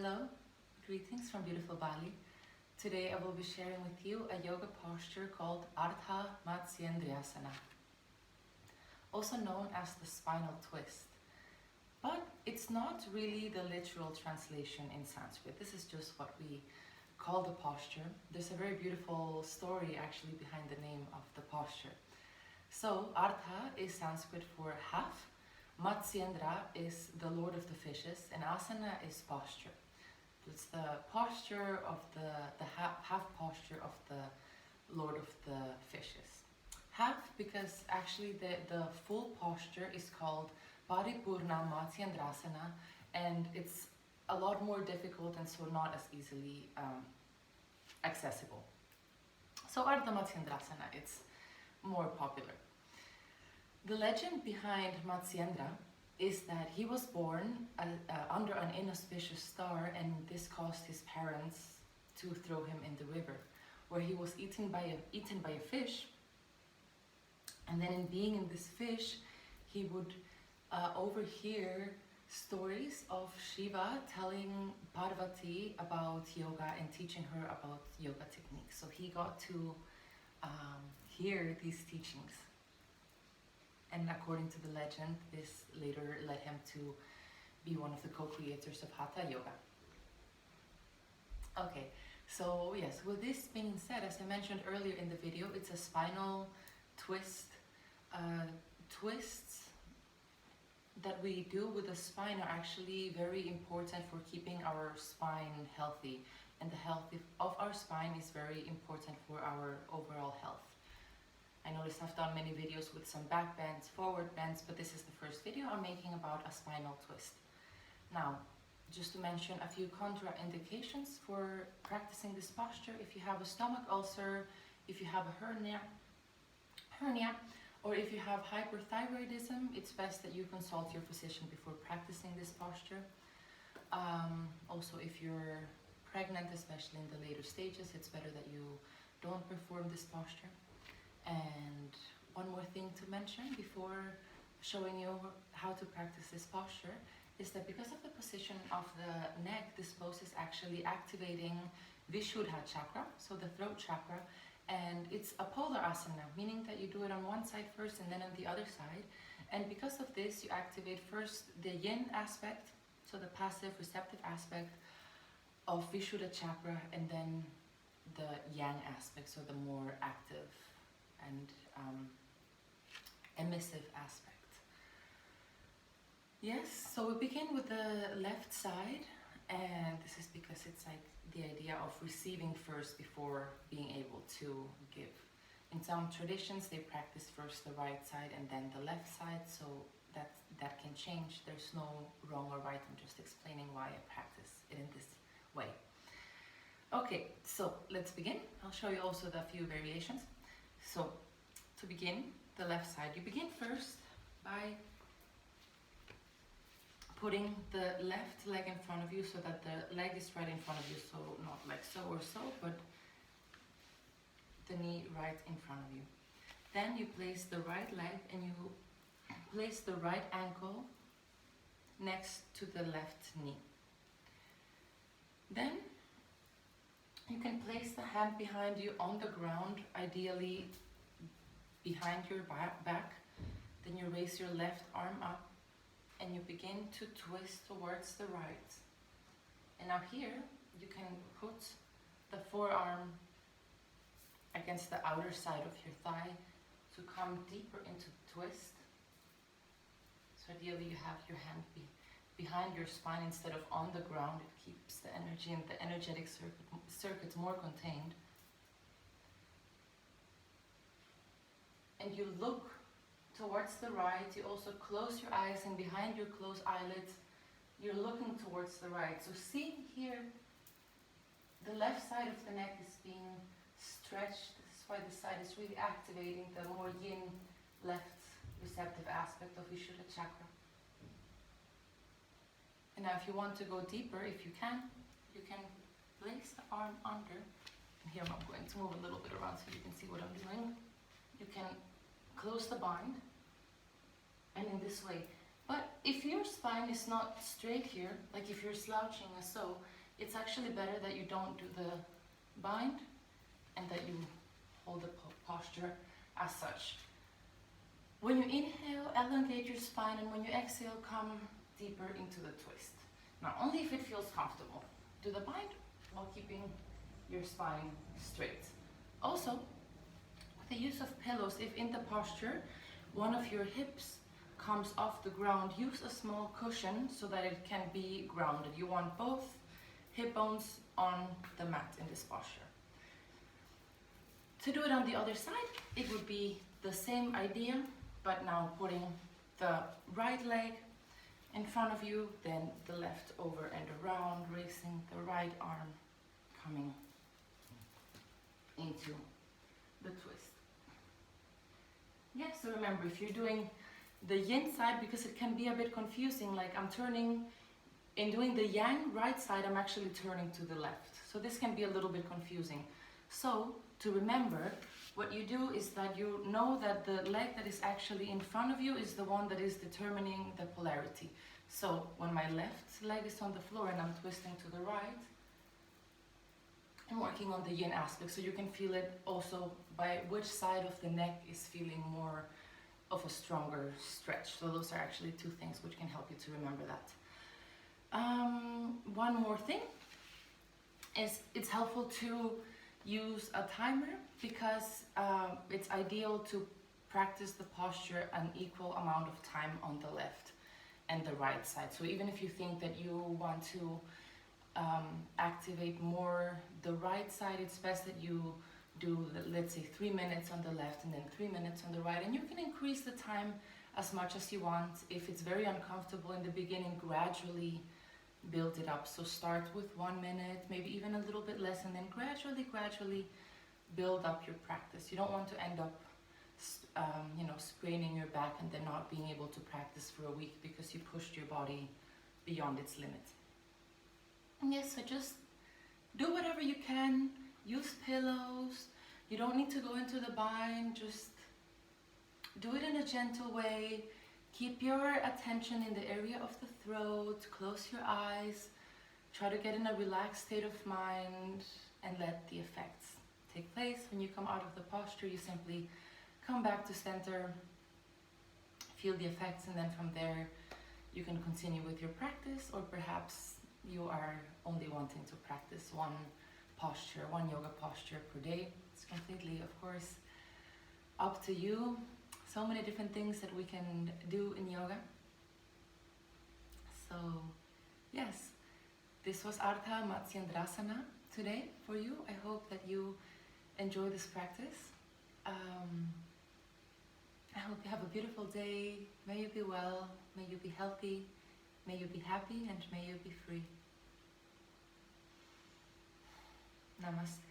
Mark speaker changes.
Speaker 1: Hello, greetings from beautiful Bali. Today I will be sharing with you a yoga posture called Ardha Matsyendrāsana, also known as the spinal twist. But it's not really the literal translation in Sanskrit. This is just what we call the posture. There's a very beautiful story actually behind the name of the posture. So Ardha is Sanskrit for half, Matsyendra is the lord of the fishes, and asana is posture. It's the posture of the half posture of the lord of the fishes. Half because actually the full posture is called Paripurna Matsyendrāsana, and it's a lot more difficult and so not as easily accessible. So Ardha Matsyendrāsana, it's more popular. The legend behind Matsyendra is that he was born under an inauspicious star, and this caused his parents to throw him in the river, where he was eaten by a fish. And then in being in this fish, he would overhear stories of Shiva telling Parvati about yoga and teaching her about yoga techniques. So he got to hear these teachings. And according to the legend, this later led him to be one of the co-creators of Hatha Yoga. Okay, so yes, with this being said, as I mentioned earlier in the video, it's a spinal twist. Twists that we do with the spine are actually very important for keeping our spine healthy. And the health of our spine is very important for our overall health. I noticed I've done many videos with some back bends, forward bends, but this is the first video I'm making about a spinal twist. Now, just to mention a few contraindications for practicing this posture: if you have a stomach ulcer, if you have a hernia, or if you have hyperthyroidism, it's best that you consult your physician before practicing this posture. Also, if you're pregnant, especially in the later stages, it's better that you don't perform this posture. And one more thing to mention before showing you how to practice this posture is that because of the position of the neck, this pose is actually activating Vishuddha chakra, so the throat chakra, and it's a polar asana, meaning that you do it on one side first and then on the other side. And because of this, you activate first the yin aspect, so the passive receptive aspect of Vishuddha chakra, and then the yang aspect, so the more active and emissive aspect. Yes, so we begin with the left side, and this is because it's like the idea of receiving first before being able to give. In some traditions, they practice first the right side and then the left side, so that can change. There's no wrong or right, I'm just explaining why I practice it in this way. Okay, so let's begin. I'll show you also the few variations. So, to begin, the left side, you begin first by putting the left leg in front of you so that the leg is right in front of you, so not like so or so, but the knee right in front of you. Then you place the right leg and you place the right ankle next to the left knee. Then you can place the hand behind you on the ground, ideally behind your back. Then you raise your left arm up and you begin to twist towards the right. And now here you can put the forearm against the outer side of your thigh to come deeper into twist. So ideally you have your hand behind your spine instead of on the ground. It keeps the energy and the energetic circuits more contained. And you look towards the right. You also close your eyes, and behind your closed eyelids you're looking towards the right. So see here, the left side of the neck is being stretched. This is why this side is really activating the more yin left receptive aspect of Vishuddha chakra. And now if you want to go deeper, if you can place the arm under. And here I'm going to move a little bit around so you can see what I'm doing. You can close the bind, and in this way. But if your spine is not straight here, like if you're slouching as so, it's actually better that you don't do the bind and that you hold the posture as such. When you inhale, elongate your spine, and when you exhale, come deeper into the twist. Now, only if it feels comfortable. Do the bind while keeping your spine straight. Also, with the use of pillows, if in the posture one of your hips comes off the ground, use a small cushion so that it can be grounded. You want both hip bones on the mat in this posture. To do it on the other side, it would be the same idea, but now putting the right leg in front of you, then the left over and around, raising the right arm, coming into the twist. Yeah, so remember, if you're doing the yin side, because it can be a bit confusing, like I'm turning, in doing the yang right side, I'm actually turning to the left. So this can be a little bit confusing. So to remember, what you do is that you know that the leg that is actually in front of you is the one that is determining the polarity. So when my left leg is on the floor and I'm twisting to the right, I'm working on the yin aspect, so you can feel it also by which side of the neck is feeling more of a stronger stretch. So those are actually two things which can help you to remember that. One more thing is it's helpful to use a timer, because it's ideal to practice the posture an equal amount of time on the left and the right side. So even if you think that you want to activate more the right side, it's best that you do, let's say, 3 minutes on the left and then 3 minutes on the right, and you can increase the time as much as you want. If it's very uncomfortable in the beginning, gradually build it up. So start with 1 minute, maybe even a little bit less, and then gradually build up your practice. You don't want to end up spraining your back and then not being able to practice for a week because you pushed your body beyond its limit. And yes, so just do whatever you can. Use pillows. You don't need to go into the bind. Just do it in a gentle way. Keep your attention in the area of the throat. Close your eyes. Try to get in a relaxed state of mind and let the effects take place. When you come out of the posture, you simply come back to center, feel the effects, and then from there you can continue with your practice, or perhaps you are only wanting to practice one yoga posture per day. It's completely, of course, up to you. So many different things that we can do in yoga. So yes, this was Ardha Matsyendrāsana today for you. I hope that you enjoy this practice. I hope you have a beautiful day. May you be well, may you be healthy, may you be happy, and may you be free. Namaste.